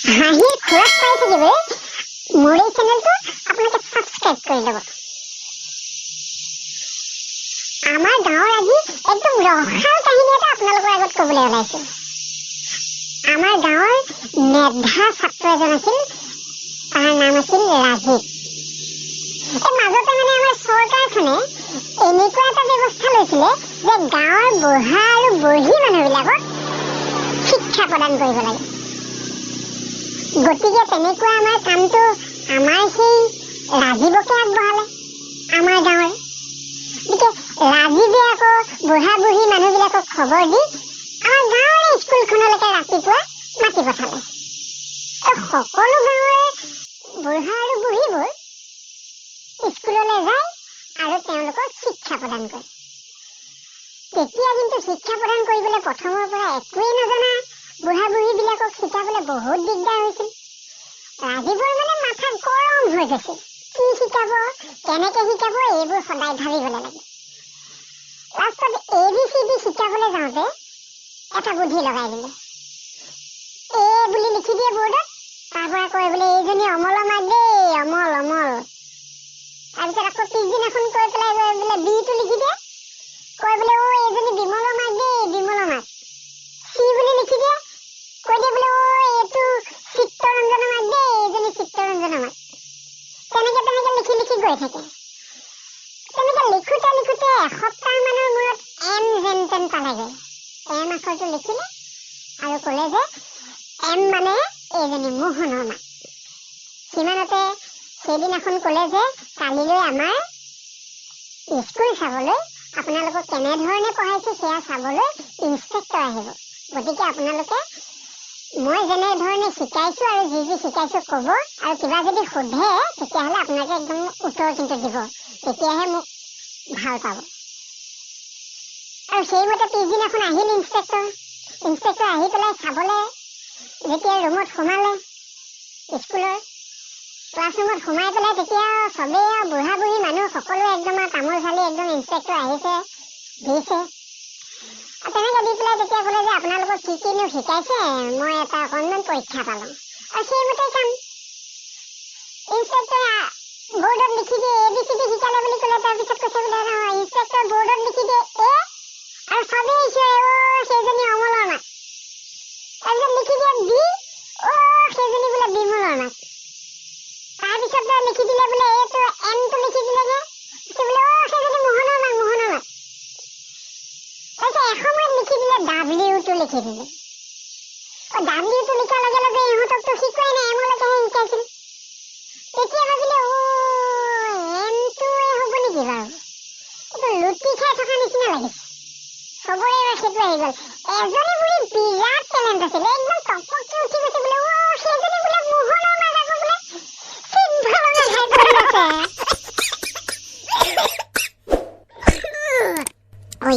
হাঁহিৰ খোৰাক পাই থাকিবলৈ মোৰ এই চেনেলটো আপোনালোকে সাবস্ক্ৰাইব কৰি ল'ব। আমাৰ গাঁৱৰ আজি একদম ৰসাল কাহিনী এটা আপোনালোকৰ আগত ক'বলৈ ওলাইছো। আমাৰ গাঁৱৰ মেধা ছাত্ৰ এজন আছিল, তাৰ নাম আছিল ৰাজীৱ। এই মাজতে আমাৰ চৰকাৰখনে এনেকুৱা এটা ব্যৱস্থা লৈছিলে যে গাঁৱৰ বুঢ়া আৰু বুঢ়ী মানুহবিলাকক শিক্ষা প্ৰদান কৰিব লাগে। গতিকে তেনেকুৱা আমাৰ কামটো আমাৰ সেই ৰাজীৱকে আগবঢ়ালে আমাৰ গাঁৱৰ। গতিকে ৰাজীৱে আকৌ বুঢ়া বুঢ়ী মানুহবিলাকক খবৰ দি আমাৰ গাঁৱৰে স্কুলখনলৈকে ৰাতিপুৱা মাতি পঠালে। সকলো গাঁৱৰে বুঢ়া আৰু বুঢ়ীবোৰ স্কুললৈ যায় আৰু তেওঁলোকক শিক্ষা প্ৰদান কৰে। তেতিয়া কিন্তু শিক্ষা প্ৰদান কৰিবলৈ প্ৰথমৰ পৰা একোৱেই নজনা বুঢ়া বুঢ়ীবিলাকক শিকাবলৈ বহুত দিগদাৰ হৈছিল। ৰাজীৱৰ মাথা গৰম হৈ গৈছিল। কি শিকাব, কেনেকে শিকাব, এইবোৰ সদায় ভাবিবলৈ লাগে। লাষ্টত ABCD শিকাবলৈ যাওঁতে এটা বুদ্ধি লগাই দিলে। এ বুলি লিখি দিয়ে বৰ্ডত, তাৰ পৰা কয় বোলে এইজনী অমলৰ মাক দেই, অমল অমল। তাৰপিছত আকৌ পিছদিনাখন কৈ পেলাই বোলে বিটো লিখি দিয়ে, কয় বোলে অ এইজনী বিমলৰ মাক দেই, বিমলৰ মাক। চি বুলি লিখি দিয়ে, কৈ দিয়ে বোলে অ এইটো চিত্তৰঞ্জনৰ মাক দেই, এইজনী চিত্তৰঞ্জনৰ মাক। তেনেকে লিখি লিখি গৈ থাকে। তেনেকে লিখোতে লিখোতে এসপ্তাহ মানৰ মূৰত এম যেন তেন পালেগৈ। এম আখৰটো লিখিলে আৰু ক'লে যে এম মানে এইজনী মোহনৰ মাক। সিমানতে সেইদিনাখন ক'লে যে কালিলৈ আমাৰ স্কুল চাবলৈ, আপোনালোকক কেনেধৰণে পঢ়াইছে সেয়া চাবলৈ ইনস্পেক্টৰ আহিব। গতিকে আপোনালোকে মই যেনেধৰণে শিকাইছো আৰু যি যি শিকাইছো ক'ব, আৰু কিবা যদি সোধে তেতিয়াহ'লে আপোনালোকে একদম উত্তৰ কিন্তু দিব, তেতিয়াহে মোক ভাল পাব। আৰু সেইমতে পিছদিনাখন আহিল ইনস্পেক্টৰ আহি পেলাই চাবলৈ যেতিয়া ৰুমত সোমালে, স্কুলৰ ক্লাছৰুমত সোমাই পেলাই তেতিয়া চবেই আৰু বুঢ়া বুঢ়ী মানুহ সকলোৱে একদম তামোল চালি একদম ইনস্পেক্টৰ আহিছে দিছে। তেনেকে দি পেলাই তেতিয়া ক'লে যে আপোনালোকক কি কিনো শিকাইছে, মই এটা অকণমান পৰীক্ষা পালোঁ। আৰু সেইমতে কাম ইনস্পেক্টৰে বৰ্ডত লিখি দিয়ে ABCD শিকালে বুলি ক'লে। তাৰপিছত কৈছে বোলে নহয়, ইনস্পেক্টৰ বৰ্ডত লিখি দিয়ে এ আৰু চবেই সেইজনী অমলৰ মাক। তাৰপিছত লিখি দিয়ে বি, সেইজনী বোলে বিমলৰ মাক। তাৰপিছত লিখি দিলে বোলে এইটো এমটো লিখি দিলেগে, বোলে সেইজনী মোহনৰ মাক, মোহনৰ মাক। তাৰপিছত এসময়ত লিখি দিলে ডাব্লিউটো লিখি দিলে। ডাব্লিউটো লিখাৰ লগে লগে ইহঁতকতো শিকোৱাই নাই, এমলৈকেহে শিকাইছিল। তেতিয়া ভাবিলে এমটোৱে হ'ব নেকি বাৰু, এইটো লুটি খাই থকা নিচিনা লাগিছে। চবৰে সেইটো আহি গ'ল। এজনী বুঢ়ী বিৰাট টেলেণ্ট আছিলে, একদম টপককে উঠি গৈছে বোলে সেইজনী বোলে মোহনৰ মাক, আকৌ বোলে চিন্তা লগা খাই পৰি আছে। ঐ